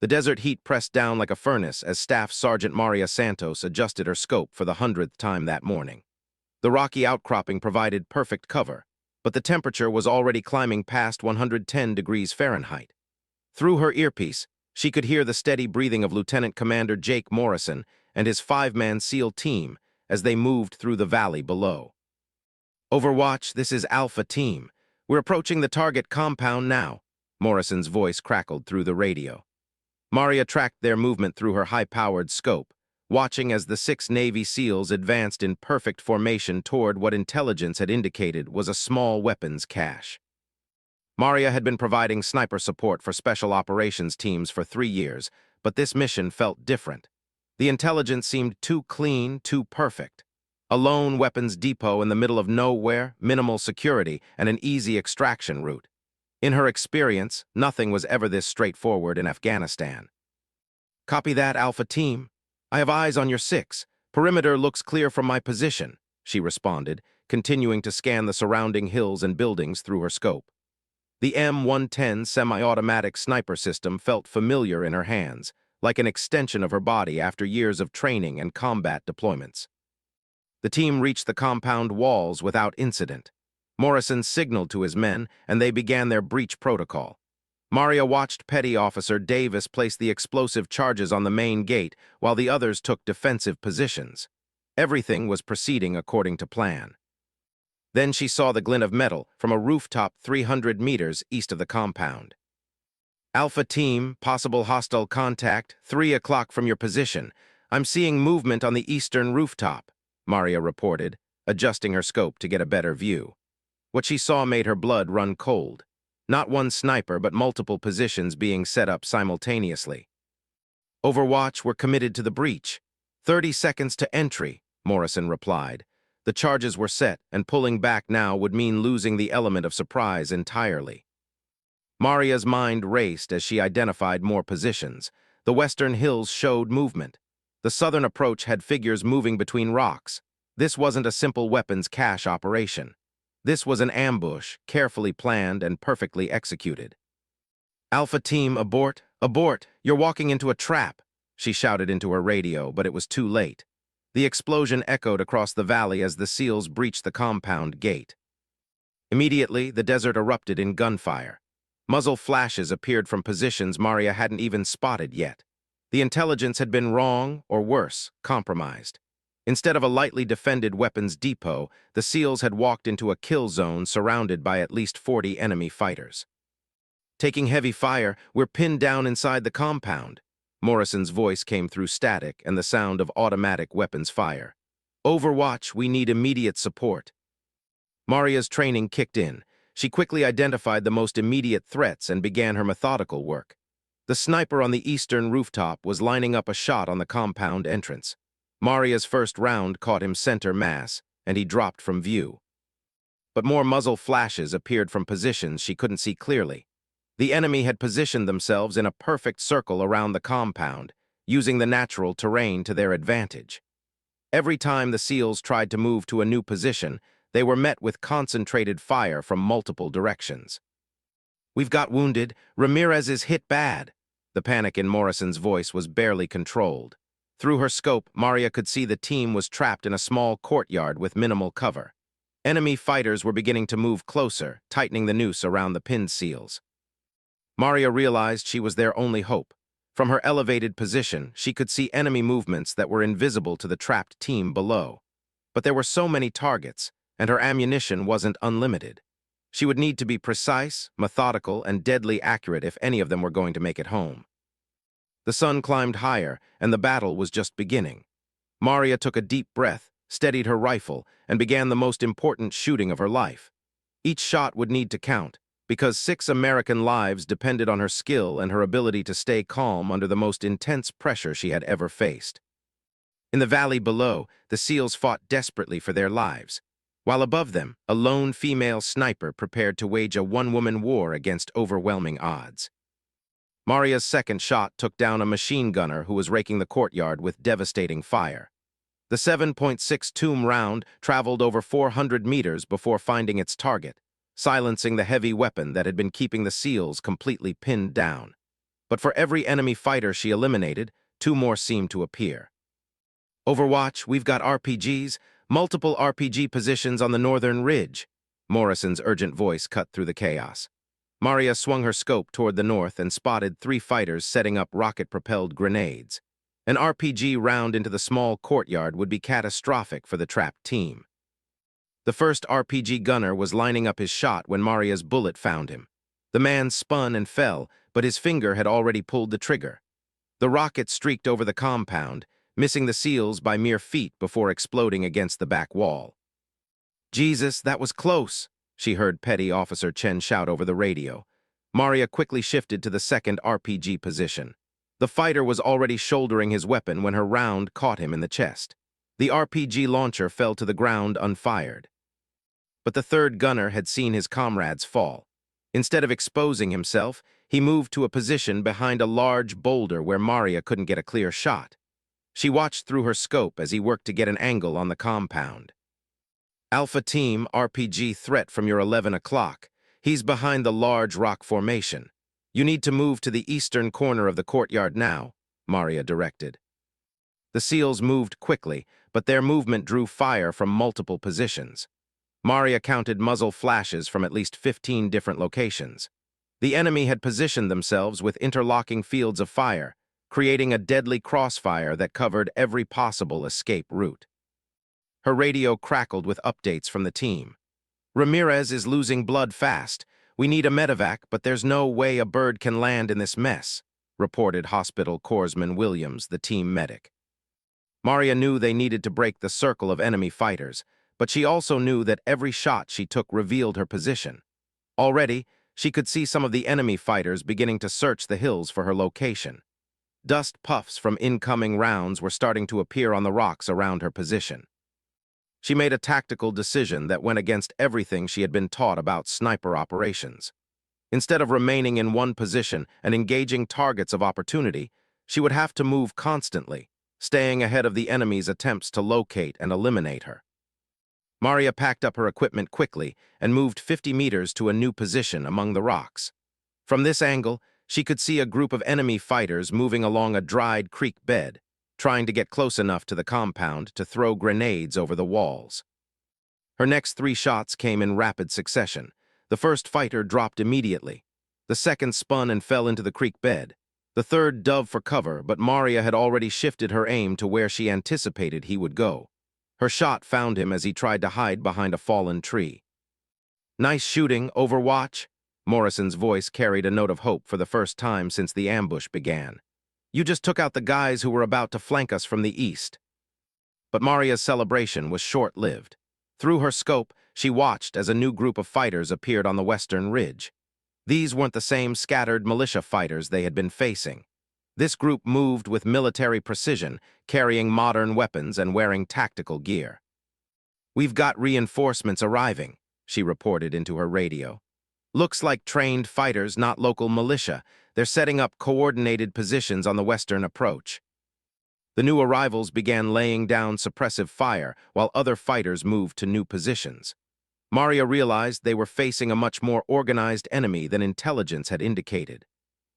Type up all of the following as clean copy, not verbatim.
The desert heat pressed down like a furnace as Staff Sergeant Maria Santos adjusted her scope for the 100th time that morning. The rocky outcropping provided perfect cover, but the temperature was already climbing past 110 degrees Fahrenheit. Through her earpiece, she could hear the steady breathing of Lieutenant Commander Jake Morrison and his 5-man SEAL team as they moved through the valley below. "Overwatch, this is Alpha Team. We're approaching the target compound now," Morrison's voice crackled through the radio. Maria tracked their movement through her high-powered scope, watching as the 6 Navy SEALs advanced in perfect formation toward what intelligence had indicated was a small weapons cache. Maria had been providing sniper support for special operations teams for 3 years, but this mission felt different. The intelligence seemed too clean, too perfect. A lone weapons depot in the middle of nowhere, minimal security, and an easy extraction route. In her experience, nothing was ever this straightforward in Afghanistan. "Copy that, Alpha Team. I have eyes on your 6. Perimeter looks clear from my position," she responded, continuing to scan the surrounding hills and buildings through her scope. The M110 semi-automatic sniper system felt familiar in her hands, like an extension of her body after years of training and combat deployments. The team reached the compound walls without incident. Morrison signaled to his men, and they began their breach protocol. Maria watched Petty Officer Davis place the explosive charges on the main gate while the others took defensive positions. Everything was proceeding according to plan. Then she saw the glint of metal from a rooftop 300 meters east of the compound. "Alpha Team, possible hostile contact, 3 o'clock from your position. I'm seeing movement on the eastern rooftop," Maria reported, adjusting her scope to get a better view. What she saw made her blood run cold. Not one sniper, but multiple positions being set up simultaneously. "Overwatch, we're committed to the breach. 30 seconds to entry," Morrison replied. The charges were set, and pulling back now would mean losing the element of surprise entirely. Maria's mind raced as she identified more positions. The western hills showed movement. The southern approach had figures moving between rocks. This wasn't a simple weapons cache operation. This was an ambush, carefully planned and perfectly executed. "Alpha Team, abort! Abort! You're walking into a trap!" she shouted into her radio, but it was too late. The explosion echoed across the valley as the SEALs breached the compound gate. Immediately, the desert erupted in gunfire. Muzzle flashes appeared from positions Maria hadn't even spotted yet. The intelligence had been wrong, or worse, compromised. Instead of a lightly defended weapons depot, the SEALs had walked into a kill zone surrounded by at least 40 enemy fighters. "Taking heavy fire, we're pinned down inside the compound." Morrison's voice came through static and the sound of automatic weapons fire. "Overwatch, we need immediate support." Maria's training kicked in. She quickly identified the most immediate threats and began her methodical work. The sniper on the eastern rooftop was lining up a shot on the compound entrance. Maria's first round caught him center mass, and he dropped from view. But more muzzle flashes appeared from positions she couldn't see clearly. The enemy had positioned themselves in a perfect circle around the compound, using the natural terrain to their advantage. Every time the SEALs tried to move to a new position, they were met with concentrated fire from multiple directions. "We've got wounded. Ramirez is hit bad." The panic in Morrison's voice was barely controlled. Through her scope, Maria could see the team was trapped in a small courtyard with minimal cover. Enemy fighters were beginning to move closer, tightening the noose around the pinned SEALs. Maria realized she was their only hope. From her elevated position, she could see enemy movements that were invisible to the trapped team below. But there were so many targets, and her ammunition wasn't unlimited. She would need to be precise, methodical, and deadly accurate if any of them were going to make it home. The sun climbed higher, and the battle was just beginning. Maria took a deep breath, steadied her rifle, and began the most important shooting of her life. Each shot would need to count, because 6 American lives depended on her skill and her ability to stay calm under the most intense pressure she had ever faced. In the valley below, the SEALs fought desperately for their lives, while above them, a lone female sniper prepared to wage a one-woman war against overwhelming odds. Maria's second shot took down a machine gunner who was raking the courtyard with devastating fire. The 7.62 round traveled over 400 meters before finding its target, silencing the heavy weapon that had been keeping the SEALs completely pinned down. but for every enemy fighter she eliminated, 2 more seemed to appear. Overwatch, we've got RPGs, multiple RPG positions on the northern ridge. Morrison's urgent voice cut through the chaos. Maria swung her scope toward the north and spotted 3 fighters setting up rocket-propelled grenades. An RPG round into the small courtyard would be catastrophic for the trapped team. The first RPG gunner was lining up his shot when Maria's bullet found him. The man spun and fell, but his finger had already pulled the trigger. The rocket streaked over the compound, missing the seals by mere feet before exploding against the back wall. "Jesus, that was close," she heard Petty Officer Chen shout over the radio. Maria quickly shifted to the second RPG position. The fighter was already shouldering his weapon when her round caught him in the chest. The RPG launcher fell to the ground unfired. But the third gunner had seen his comrades fall. Instead of exposing himself, he moved to a position behind a large boulder where Maria couldn't get a clear shot. She watched through her scope as he worked to get an angle on the compound. "Alpha Team, RPG threat from your 11 o'clock. He's behind the large rock formation. You need to move to the eastern corner of the courtyard now," Maria directed. The SEALs moved quickly, but their movement drew fire from multiple positions. Maria counted muzzle flashes from at least 15 different locations. The enemy had positioned themselves with interlocking fields of fire, creating a deadly crossfire that covered every possible escape route. Her radio crackled with updates from the team. "Ramirez is losing blood fast. We need a medevac, but there's no way a bird can land in this mess," reported Hospital Corpsman Williams, the team medic. Maria knew they needed to break the circle of enemy fighters, but she also knew that every shot she took revealed her position. Already, she could see some of the enemy fighters beginning to search the hills for her location. Dust puffs from incoming rounds were starting to appear on the rocks around her position. She made a tactical decision that went against everything she had been taught about sniper operations. Instead of remaining in one position and engaging targets of opportunity, she would have to move constantly, staying ahead of the enemy's attempts to locate and eliminate her. Maria packed up her equipment quickly and moved 50 meters to a new position among the rocks. From this angle, she could see a group of enemy fighters moving along a dried creek bed, trying to get close enough to the compound to throw grenades over the walls. Her next 3 shots came in rapid succession. The first fighter dropped immediately. The second spun and fell into the creek bed. The third dove for cover, but Maria had already shifted her aim to where she anticipated he would go. Her shot found him as he tried to hide behind a fallen tree. "Nice shooting, Overwatch." Morrison's voice carried a note of hope for the first time since the ambush began. "You just took out the guys who were about to flank us from the east." But Maria's celebration was short-lived. Through her scope, she watched as a new group of fighters appeared on the western ridge. These weren't the same scattered militia fighters they had been facing. This group moved with military precision, carrying modern weapons and wearing tactical gear. "We've got reinforcements arriving," she reported into her radio. "Looks like trained fighters, not local militia. They're setting up coordinated positions on the western approach." The new arrivals began laying down suppressive fire while other fighters moved to new positions. Maria realized they were facing a much more organized enemy than intelligence had indicated.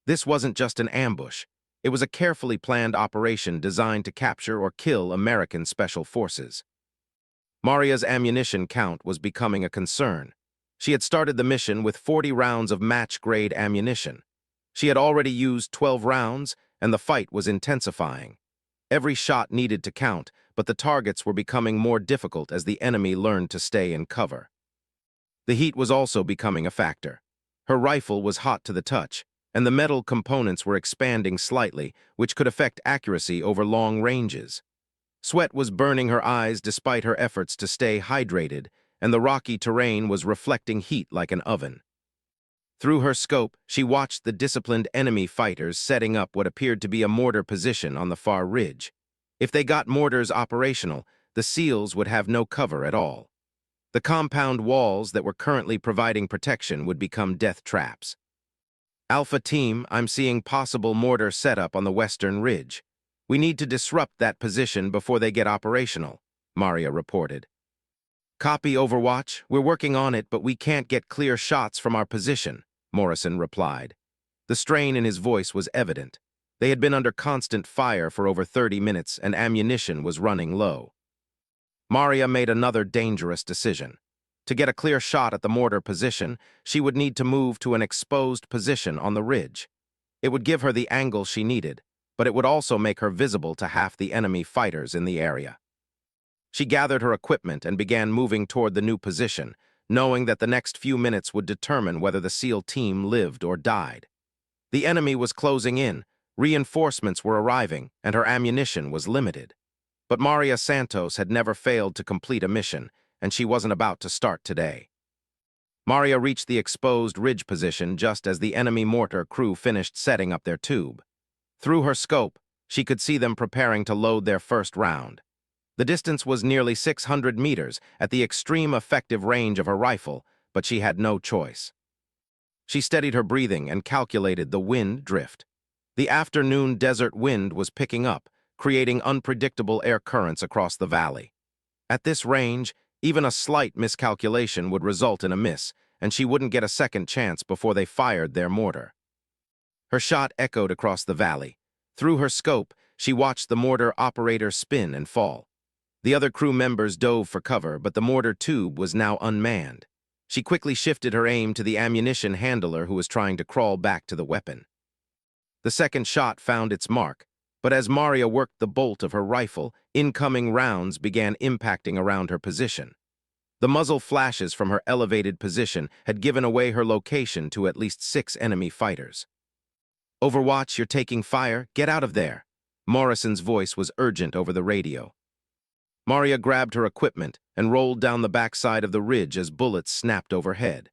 This wasn't just an ambush. It was a carefully planned operation designed to capture or kill American special forces. Maria's ammunition count was becoming a concern. She had started the mission with 40 rounds of match-grade ammunition. She had already used 12 rounds, and the fight was intensifying. Every shot needed to count, but the targets were becoming more difficult as the enemy learned to stay in cover. The heat was also becoming a factor. Her rifle was hot to the touch, and the metal components were expanding slightly, which could affect accuracy over long ranges. Sweat was burning her eyes despite her efforts to stay hydrated, and the rocky terrain was reflecting heat like an oven. Through her scope, she watched the disciplined enemy fighters setting up what appeared to be a mortar position on the far ridge. If they got mortars operational, the SEALs would have no cover at all. The compound walls that were currently providing protection would become death traps. "Alpha Team, I'm seeing possible mortar setup on the western ridge. We need to disrupt that position before they get operational," Maria reported. "Copy, Overwatch. We're working on it, but we can't get clear shots from our position," Morrison replied. The strain in his voice was evident. They had been under constant fire for over 30 minutes and ammunition was running low. Maria made another dangerous decision. To get a clear shot at the mortar position, she would need to move to an exposed position on the ridge. It would give her the angle she needed, but it would also make her visible to half the enemy fighters in the area. She gathered her equipment and began moving toward the new position, knowing that the next few minutes would determine whether the SEAL team lived or died. The enemy was closing in, reinforcements were arriving, and her ammunition was limited. But Maria Santos had never failed to complete a mission, and she wasn't about to start today. Maria reached the exposed ridge position just as the enemy mortar crew finished setting up their tube. Through her scope, she could see them preparing to load their first round. The distance was nearly 600 meters at the extreme effective range of her rifle, but she had no choice. She steadied her breathing and calculated the wind drift. The afternoon desert wind was picking up, creating unpredictable air currents across the valley. At this range, even a slight miscalculation would result in a miss, and she wouldn't get a second chance before they fired their mortar. Her shot echoed across the valley. Through her scope, she watched the mortar operator spin and fall. The other crew members dove for cover, but the mortar tube was now unmanned. She quickly shifted her aim to the ammunition handler who was trying to crawl back to the weapon. The second shot found its mark, but as Maria worked the bolt of her rifle, incoming rounds began impacting around her position. The muzzle flashes from her elevated position had given away her location to at least 6 enemy fighters. "Overwatch, you're taking fire. Get out of there." Morrison's voice was urgent over the radio. Maria grabbed her equipment and rolled down the backside of the ridge as bullets snapped overhead.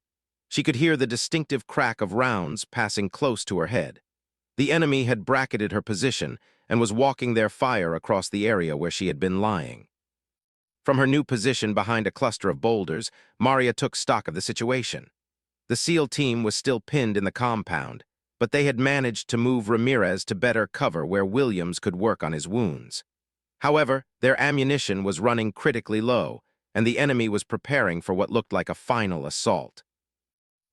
She could hear the distinctive crack of rounds passing close to her head. The enemy had bracketed her position and was walking their fire across the area where she had been lying. From her new position behind a cluster of boulders, Maria took stock of the situation. The SEAL team was still pinned in the compound, but they had managed to move Ramirez to better cover where Williams could work on his wounds. However, their ammunition was running critically low, and the enemy was preparing for what looked like a final assault.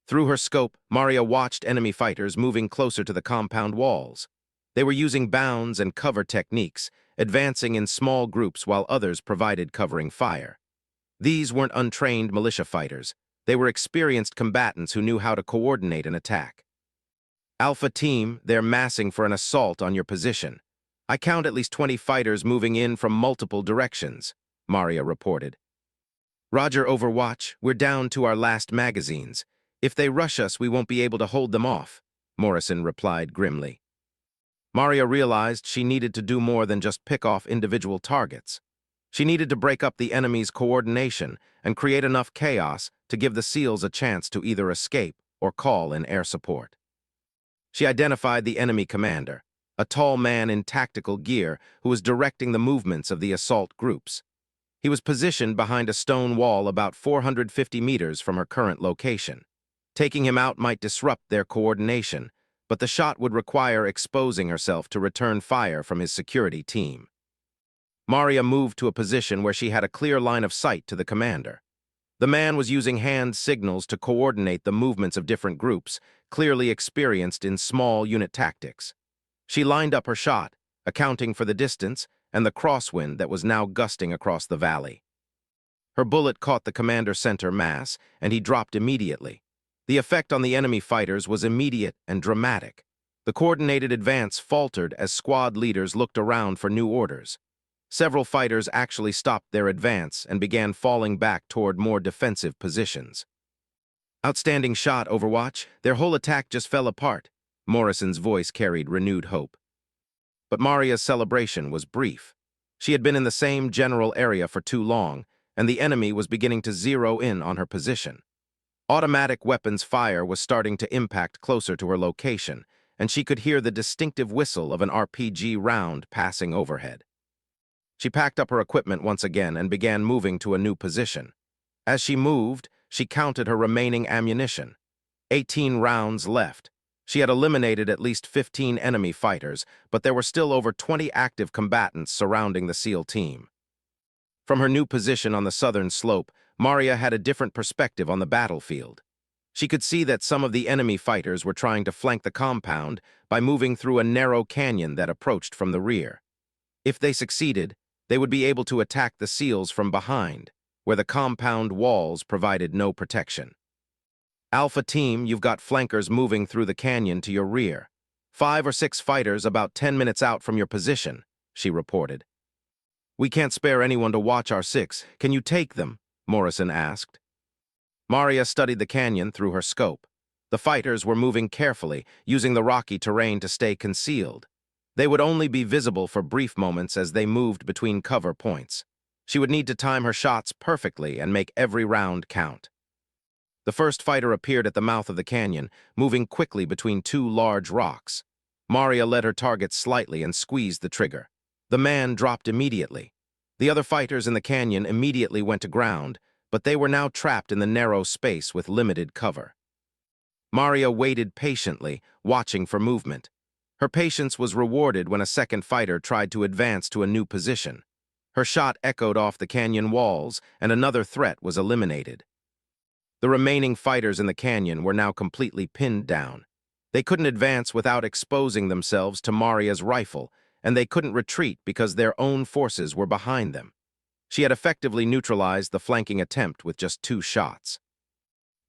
Through her scope, Maria watched enemy fighters moving closer to the compound walls. They were using bounds and cover techniques, advancing in small groups while others provided covering fire. These weren't untrained militia fighters. They were experienced combatants who knew how to coordinate an attack. "Alpha Team, they're massing for an assault on your position. I count at least 20 fighters moving in from multiple directions," Maria reported. "Roger, Overwatch, we're down to our last magazines. If they rush us, we won't be able to hold them off," Morrison replied grimly. Maria realized she needed to do more than just pick off individual targets. She needed to break up the enemy's coordination and create enough chaos to give the SEALs a chance to either escape or call in air support. She identified the enemy commander, a tall man in tactical gear who was directing the movements of the assault groups. He was positioned behind a stone wall about 450 meters from her current location. Taking him out might disrupt their coordination, but the shot would require exposing herself to return fire from his security team. Maria moved to a position where she had a clear line of sight to the commander. The man was using hand signals to coordinate the movements of different groups, clearly experienced in small unit tactics. She lined up her shot, accounting for the distance and the crosswind that was now gusting across the valley. Her bullet caught the commander's center mass, and he dropped immediately. The effect on the enemy fighters was immediate and dramatic. The coordinated advance faltered as squad leaders looked around for new orders. Several fighters actually stopped their advance and began falling back toward more defensive positions. "Outstanding shot, Overwatch. Their whole attack just fell apart." Morrison's voice carried renewed hope. But Maria's celebration was brief. She had been in the same general area for too long, and the enemy was beginning to zero in on her position. Automatic weapons fire was starting to impact closer to her location, and she could hear the distinctive whistle of an RPG round passing overhead. She packed up her equipment once again and began moving to a new position. As she moved, she counted her remaining ammunition. 18 rounds left. She had eliminated at least 15 enemy fighters, but there were still over 20 active combatants surrounding the SEAL team. From her new position on the southern slope, Maria had a different perspective on the battlefield. She could see that some of the enemy fighters were trying to flank the compound by moving through a narrow canyon that approached from the rear. If they succeeded, they would be able to attack the SEALs from behind, where the compound walls provided no protection. Alpha Team, you've got flankers moving through the canyon to your rear. 5 or 6 fighters about 10 minutes out from your position, she reported. We can't spare anyone to watch our 6. Can you take them? Morrison asked. Maria studied the canyon through her scope. The fighters were moving carefully, using the rocky terrain to stay concealed. They would only be visible for brief moments as they moved between cover points. She would need to time her shots perfectly and make every round count. The first fighter appeared at the mouth of the canyon, moving quickly between 2 large rocks. Maria led her target slightly and squeezed the trigger. The man dropped immediately. The other fighters in the canyon immediately went to ground, but they were now trapped in the narrow space with limited cover. Maria waited patiently, watching for movement. Her patience was rewarded when a second fighter tried to advance to a new position. Her shot echoed off the canyon walls, and another threat was eliminated. The remaining fighters in the canyon were now completely pinned down. They couldn't advance without exposing themselves to Maria's rifle, and they couldn't retreat because their own forces were behind them. She had effectively neutralized the flanking attempt with just 2 shots.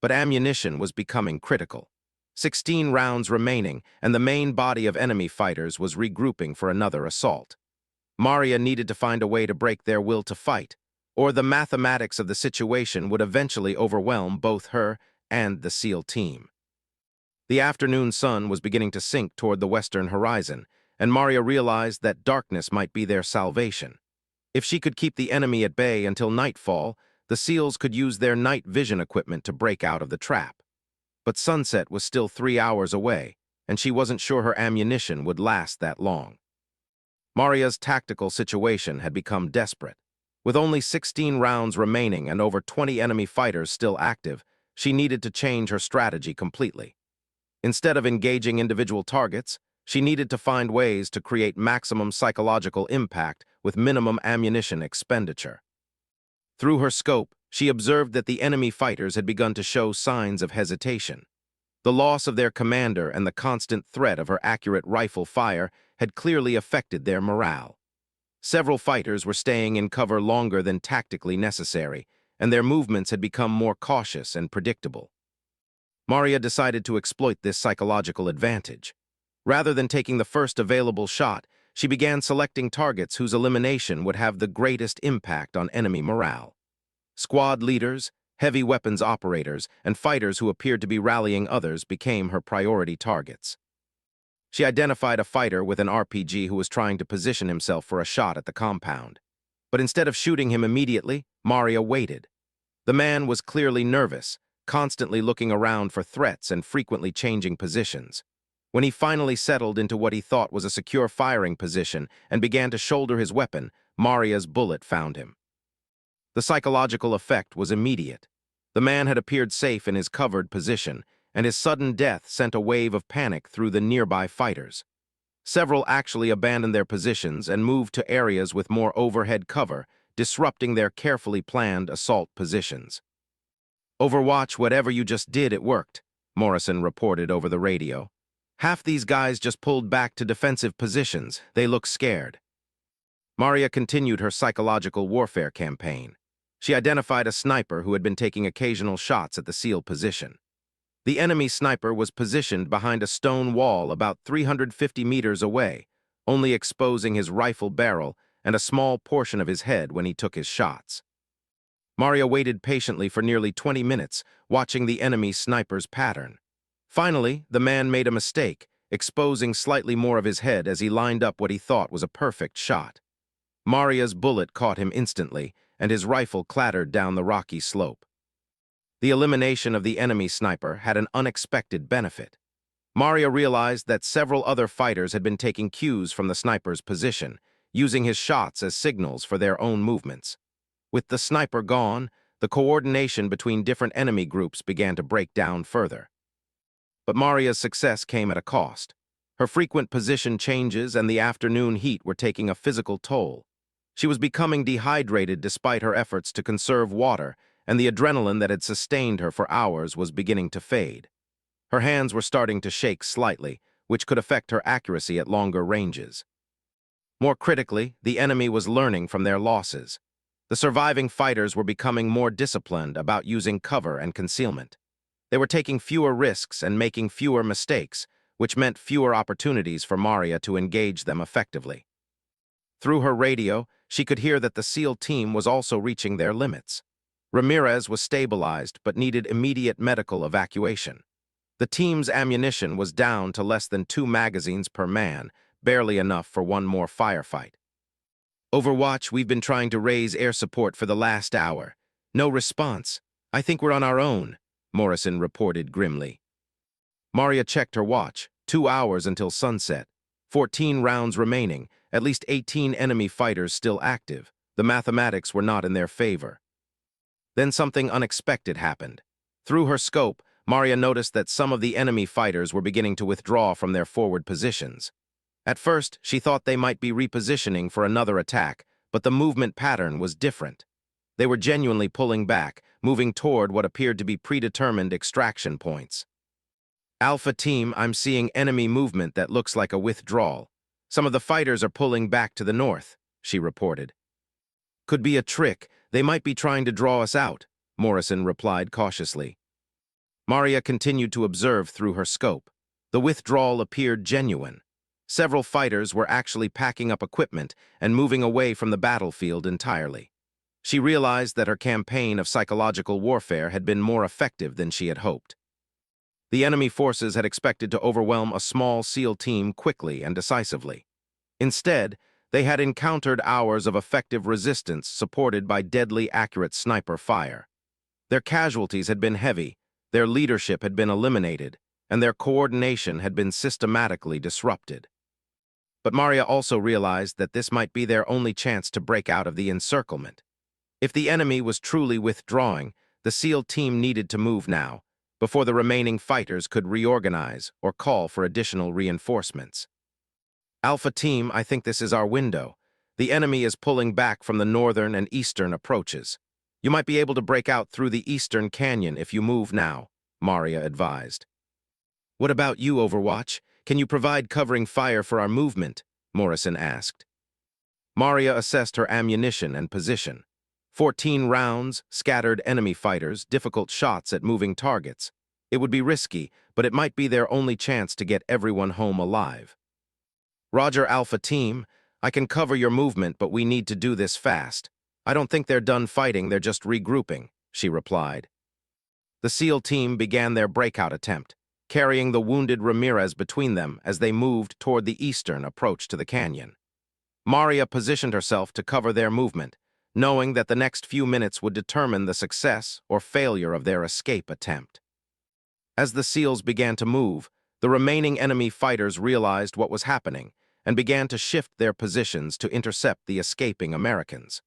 But ammunition was becoming critical. 16 rounds remaining, and the main body of enemy fighters was regrouping for another assault. Maria needed to find a way to break their will to fight, or the mathematics of the situation would eventually overwhelm both her and the SEAL team. The afternoon sun was beginning to sink toward the western horizon, and Maria realized that darkness might be their salvation. If she could keep the enemy at bay until nightfall, the SEALs could use their night vision equipment to break out of the trap. But sunset was still 3 hours away, and she wasn't sure her ammunition would last that long. Maria's tactical situation had become desperate. With only 16 rounds remaining and over 20 enemy fighters still active, she needed to change her strategy completely. Instead of engaging individual targets, she needed to find ways to create maximum psychological impact with minimum ammunition expenditure. Through her scope, she observed that the enemy fighters had begun to show signs of hesitation. The loss of their commander and the constant threat of her accurate rifle fire had clearly affected their morale. Several fighters were staying in cover longer than tactically necessary, and their movements had become more cautious and predictable. Maria decided to exploit this psychological advantage. Rather than taking the first available shot, she began selecting targets whose elimination would have the greatest impact on enemy morale. Squad leaders, heavy weapons operators, and fighters who appeared to be rallying others became her priority targets. She identified a fighter with an RPG who was trying to position himself for a shot at the compound. But instead of shooting him immediately, Maria waited. The man was clearly nervous, constantly looking around for threats and frequently changing positions. When he finally settled into what he thought was a secure firing position and began to shoulder his weapon, Maria's bullet found him. The psychological effect was immediate. The man had appeared safe in his covered position, and his sudden death sent a wave of panic through the nearby fighters. Several actually abandoned their positions and moved to areas with more overhead cover, disrupting their carefully planned assault positions. "Overwatch, whatever you just did, it worked," Morrison reported over the radio. "Half these guys just pulled back to defensive positions. They look scared." Maria continued her psychological warfare campaign. She identified a sniper who had been taking occasional shots at the SEAL position. The enemy sniper was positioned behind a stone wall about 350 meters away, only exposing his rifle barrel and a small portion of his head when he took his shots. Maria waited patiently for nearly 20 minutes, watching the enemy sniper's pattern. Finally, the man made a mistake, exposing slightly more of his head as he lined up what he thought was a perfect shot. Maria's bullet caught him instantly, and his rifle clattered down the rocky slope. The elimination of the enemy sniper had an unexpected benefit. Maria realized that several other fighters had been taking cues from the sniper's position, using his shots as signals for their own movements. With the sniper gone, the coordination between different enemy groups began to break down further. But Maria's success came at a cost. Her frequent position changes and the afternoon heat were taking a physical toll. She was becoming dehydrated despite her efforts to conserve water, and the adrenaline that had sustained her for hours was beginning to fade. Her hands were starting to shake slightly, which could affect her accuracy at longer ranges. More critically, the enemy was learning from their losses. The surviving fighters were becoming more disciplined about using cover and concealment. They were taking fewer risks and making fewer mistakes, which meant fewer opportunities for Maria to engage them effectively. Through her radio, she could hear that the SEAL team was also reaching their limits. Ramirez was stabilized but needed immediate medical evacuation. The team's ammunition was down to less than 2 magazines per man, barely enough for one more firefight. Overwatch, we've been trying to raise air support for the last hour. No response. I think we're on our own, Morrison reported grimly. Maria checked her watch. 2 hours until sunset. 14 rounds remaining, at least 18 enemy fighters still active. The mathematics were not in their favor. Then something unexpected happened. Through her scope, Maria noticed that some of the enemy fighters were beginning to withdraw from their forward positions. At first, she thought they might be repositioning for another attack, but the movement pattern was different. They were genuinely pulling back, moving toward what appeared to be predetermined extraction points. Alpha Team, I'm seeing enemy movement that looks like a withdrawal. Some of the fighters are pulling back to the north, she reported. Could be a trick. They might be trying to draw us out, Morrison replied cautiously. Maria continued to observe through her scope. The withdrawal appeared genuine. Several fighters were actually packing up equipment and moving away from the battlefield entirely. She realized that her campaign of psychological warfare had been more effective than she had hoped. The enemy forces had expected to overwhelm a small SEAL team quickly and decisively. Instead, they had encountered hours of effective resistance supported by deadly accurate sniper fire. Their casualties had been heavy, their leadership had been eliminated, and their coordination had been systematically disrupted. But Maria also realized that this might be their only chance to break out of the encirclement. If the enemy was truly withdrawing, the SEAL team needed to move now, before the remaining fighters could reorganize or call for additional reinforcements. Alpha Team, I think this is our window. The enemy is pulling back from the northern and eastern approaches. You might be able to break out through the eastern canyon if you move now, Maria advised. What about you, Overwatch? Can you provide covering fire for our movement? Morrison asked. Maria assessed her ammunition and position. 14 rounds, scattered enemy fighters, difficult shots at moving targets. It would be risky, but it might be their only chance to get everyone home alive. Roger, Alpha Team. I can cover your movement, but we need to do this fast. I don't think they're done fighting, they're just regrouping, she replied. The SEAL team began their breakout attempt, carrying the wounded Ramirez between them as they moved toward the eastern approach to the canyon. Maria positioned herself to cover their movement, knowing that the next few minutes would determine the success or failure of their escape attempt. As the SEALs began to move, the remaining enemy fighters realized what was happening and began to shift their positions to intercept the escaping Americans.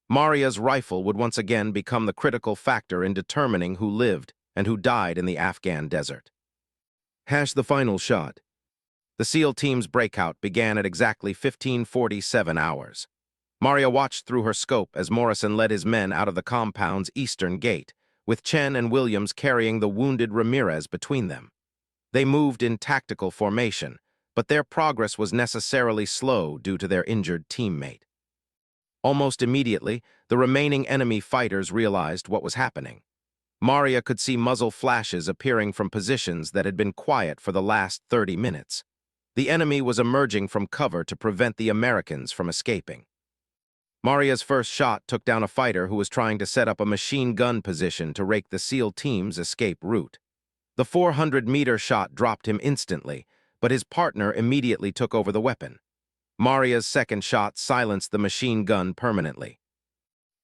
Maria's rifle would once again become the critical factor in determining who lived and who died in the Afghan desert. The final shot. The SEAL team's breakout began at exactly 15:47 hours. Maria watched through her scope as Morrison led his men out of the compound's eastern gate, with Chen and Williams carrying the wounded Ramirez between them. They moved in tactical formation, but their progress was necessarily slow due to their injured teammate. Almost immediately, the remaining enemy fighters realized what was happening. Maria could see muzzle flashes appearing from positions that had been quiet for the last 30 minutes. The enemy was emerging from cover to prevent the Americans from escaping. Maria's first shot took down a fighter who was trying to set up a machine gun position to rake the SEAL team's escape route. The 400-meter shot dropped him instantly, but his partner immediately took over the weapon. Maria's second shot silenced the machine gun permanently.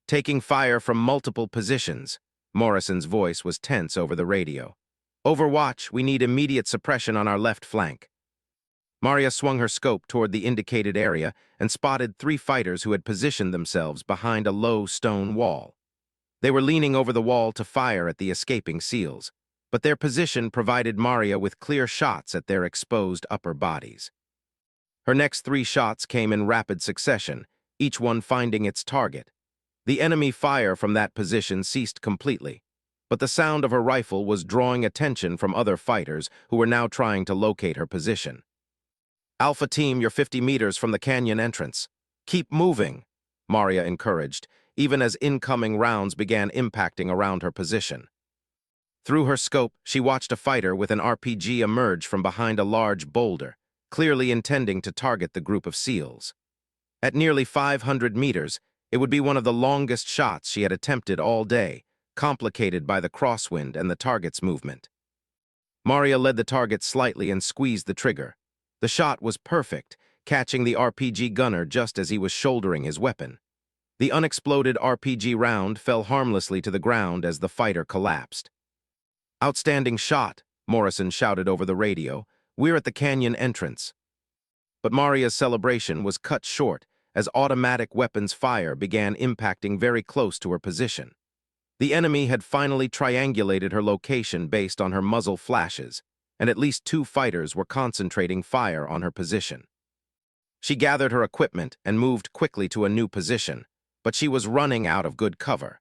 Taking fire from multiple positions, Morrison's voice was tense over the radio. Overwatch, we need immediate suppression on our left flank. Maria swung her scope toward the indicated area and spotted 3 fighters who had positioned themselves behind a low stone wall. They were leaning over the wall to fire at the escaping SEALs, but their position provided Maria with clear shots at their exposed upper bodies. Her next 3 shots came in rapid succession, each one finding its target. The enemy fire from that position ceased completely, but the sound of her rifle was drawing attention from other fighters who were now trying to locate her position. "Alpha Team, you're 50 meters from the canyon entrance. Keep moving," Maria encouraged, even as incoming rounds began impacting around her position. Through her scope, she watched a fighter with an RPG emerge from behind a large boulder, clearly intending to target the group of SEALs. At nearly 500 meters, it would be one of the longest shots she had attempted all day, complicated by the crosswind and the target's movement. Maria led the target slightly and squeezed the trigger. The shot was perfect, catching the RPG gunner just as he was shouldering his weapon. The unexploded RPG round fell harmlessly to the ground as the fighter collapsed. "Outstanding shot," Morrison shouted over the radio. "We're at the canyon entrance." But Maria's celebration was cut short as automatic weapons fire began impacting very close to her position. The enemy had finally triangulated her location based on her muzzle flashes, and at least 2 fighters were concentrating fire on her position. She gathered her equipment and moved quickly to a new position, but she was running out of good cover.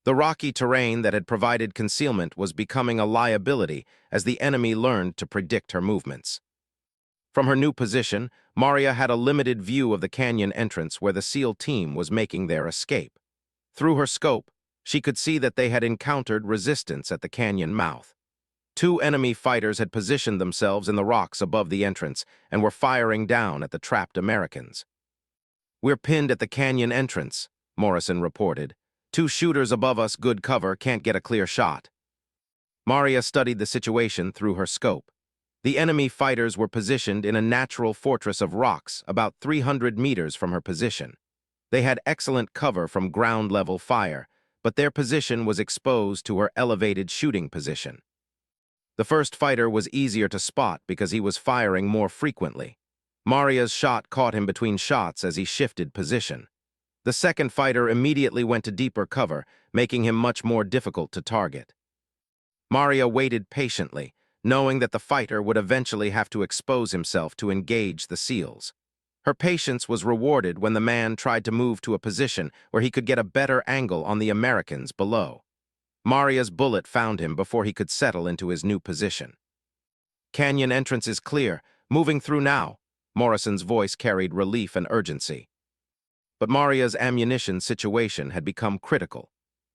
The rocky terrain that had provided concealment was becoming a liability as the enemy learned to predict her movements. From her new position, Maria had a limited view of the canyon entrance where the SEAL team was making their escape. Through her scope, she could see that they had encountered resistance at the canyon mouth. 2 enemy fighters had positioned themselves in the rocks above the entrance and were firing down at the trapped Americans. "We're pinned at the canyon entrance," Morrison reported. "2 shooters above us, good cover, can't get a clear shot." Maria studied the situation through her scope. The enemy fighters were positioned in a natural fortress of rocks about 300 meters from her position. They had excellent cover from ground-level fire, but their position was exposed to her elevated shooting position. The first fighter was easier to spot because he was firing more frequently. Maria's shot caught him between shots as he shifted position. The second fighter immediately went to deeper cover, making him much more difficult to target. Maria waited patiently, knowing that the fighter would eventually have to expose himself to engage the SEALs. Her patience was rewarded when the man tried to move to a position where he could get a better angle on the Americans below. Maria's bullet found him before he could settle into his new position. "Canyon entrance is clear. Moving through now." Morrison's voice carried relief and urgency. But Maria's ammunition situation had become critical.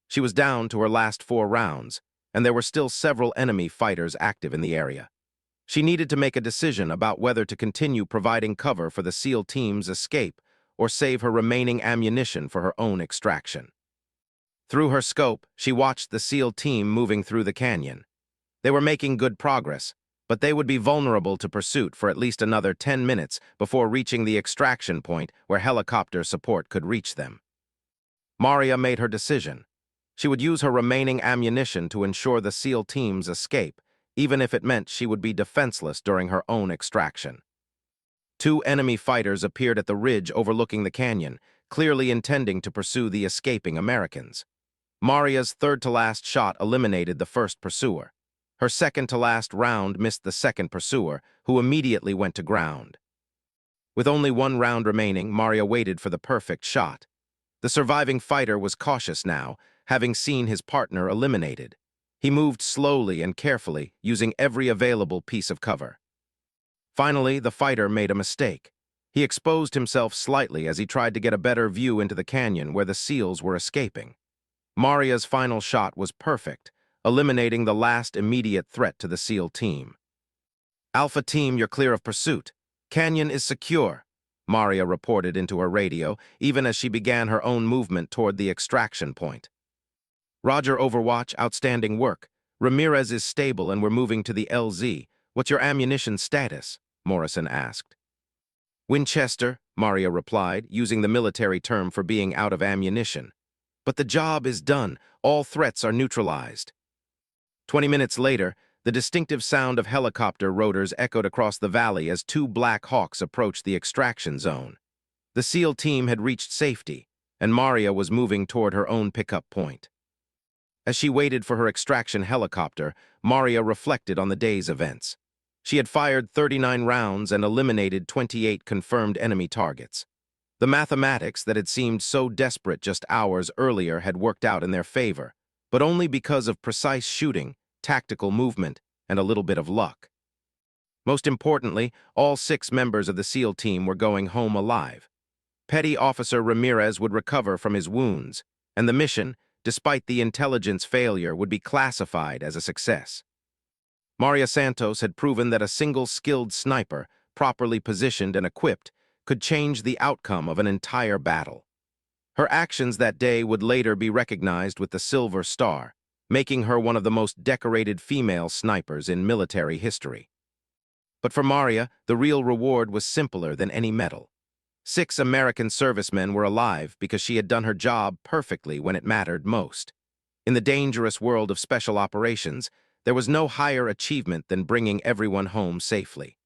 She was down to her last 4 rounds, and there were still several enemy fighters active in the area. She needed to make a decision about whether to continue providing cover for the SEAL team's escape or save her remaining ammunition for her own extraction. Through her scope, she watched the SEAL team moving through the canyon. They were making good progress, but they would be vulnerable to pursuit for at least another 10 minutes before reaching the extraction point where helicopter support could reach them. Maria made her decision. She would use her remaining ammunition to ensure the SEAL team's escape, even if it meant she would be defenseless during her own extraction. 2 enemy fighters appeared at the ridge overlooking the canyon, clearly intending to pursue the escaping Americans. Maria's third-to-last shot eliminated the first pursuer. Her second-to-last round missed the second pursuer, who immediately went to ground. With only 1 round remaining, Maria waited for the perfect shot. The surviving fighter was cautious now, having seen his partner eliminated. He moved slowly and carefully, using every available piece of cover. Finally, the fighter made a mistake. He exposed himself slightly as he tried to get a better view into the canyon where the SEALs were escaping. Maria's final shot was perfect, eliminating the last immediate threat to the SEAL team. "Alpha Team, you're clear of pursuit. Canyon is secure," Maria reported into her radio, even as she began her own movement toward the extraction point. "Roger, Overwatch, outstanding work. Ramirez is stable and we're moving to the LZ. What's your ammunition status?" Morrison asked. "Winchester," Maria replied, using the military term for being out of ammunition. "But the job is done. All threats are neutralized." 20 minutes later, the distinctive sound of helicopter rotors echoed across the valley as 2 Black Hawks approached the extraction zone. The SEAL team had reached safety, and Maria was moving toward her own pickup point. As she waited for her extraction helicopter, Maria reflected on the day's events. She had fired 39 rounds and eliminated 28 confirmed enemy targets. The mathematics that had seemed so desperate just hours earlier had worked out in their favor, but only because of precise shooting, tactical movement, and a little bit of luck. Most importantly, all 6 members of the SEAL team were going home alive. Petty Officer Ramirez would recover from his wounds, and the mission, despite the intelligence failure, would be classified as a success. Maria Santos had proven that a single skilled sniper, properly positioned and equipped, could change the outcome of an entire battle. Her actions that day would later be recognized with the Silver Star, making her one of the most decorated female snipers in military history. But for Maria, the real reward was simpler than any medal. 6 American servicemen were alive because she had done her job perfectly when it mattered most. In the dangerous world of special operations, there was no higher achievement than bringing everyone home safely.